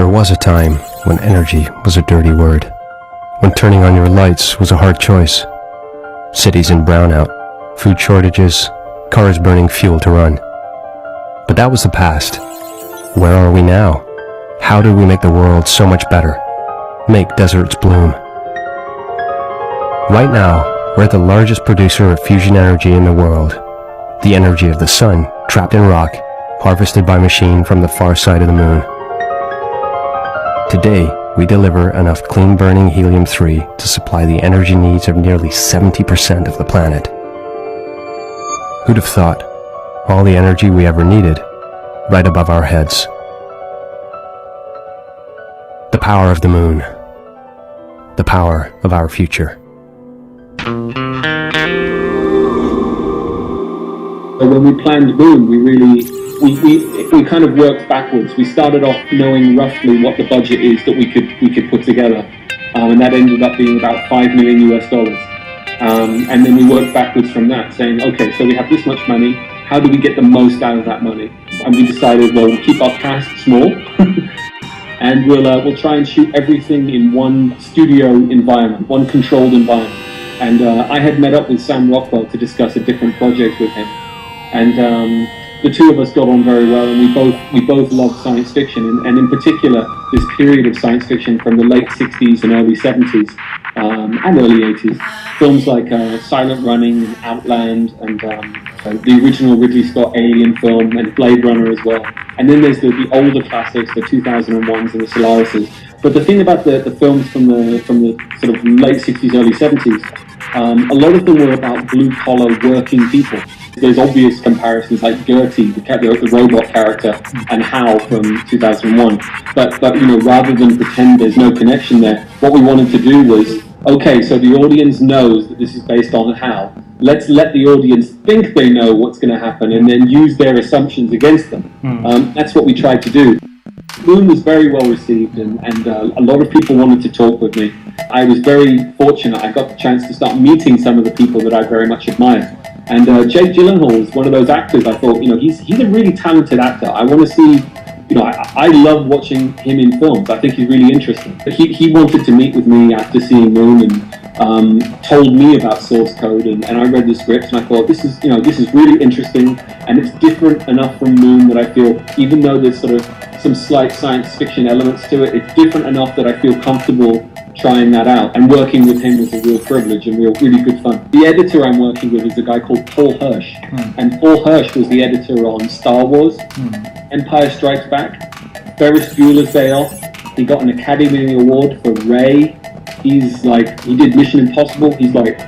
There was a time when energy was a dirty word, when turning on your lights was a hard choice. Cities in brownout, food shortages, cars burning fuel to run. But that was the past. Where are we now? How do we make the world so much better? Make deserts bloom. Right now, we're the largest producer of fusion energy in the world. The energy of the sun, trapped in rock, harvested by machine from the far side of the moon. Today, we deliver enough clean-burning helium-3 to supply the energy needs of nearly 70% of the planet. Who'd have thought? All the energy we ever needed, right above our heads. The power of the moon. The power of our future. When we planned Moon, we kind of worked backwards. We started off knowing roughly what the budget is that we could put together, and that ended up being about $5 million US. And then we worked backwards from that, saying, okay, so we have this much money. How do we get the most out of that money? And we decided, well, we'll keep our cast small, and we'll try and shoot everything in one studio environment, one controlled environment. And I had met up with Sam Rockwell to discuss a different project with him. And the two of us got on very well, and we both loved science fiction, and in particular this period of science fiction from the late 60s and early 70s and early 80s. Films like Silent Running and Outland and the original Ridley Scott Alien film and Blade Runner as well. And then there's the older classics, the 2001s and the Solarises. But the thing about the films from the sort of late 60s, early 70s, a lot of them were about blue-collar working people. There's obvious comparisons like Gertie, the robot character, and Hal from 2001. But rather than pretend there's no connection there, what we wanted to do was, okay, so the audience knows that this is based on Hal. Let's let the audience think they know what's going to happen and then use their assumptions against them. That's what we tried to do. Moon was very well received, and a lot of people wanted to talk with me. I was very fortunate. I got the chance to start meeting some of the people that I very much admired. And Jake Gyllenhaal is one of those actors. I thought, he's a really talented actor. I want to see, I love watching him in films. I think he's really interesting. But he wanted to meet with me after seeing Moon and told me about source code. And I read the script and I thought, this is really interesting. And it's different enough from Moon that I feel, even though there's sort of some slight science fiction elements to it, it's different enough that I feel comfortable trying that out, and working with him was a real privilege and really good fun. The editor I'm working with is a guy called Paul Hirsch, and Paul Hirsch was the editor on Star Wars, Empire Strikes Back, Ferris Bueller's Day Off. He got an Academy Award for Ray. He did Mission Impossible. He's like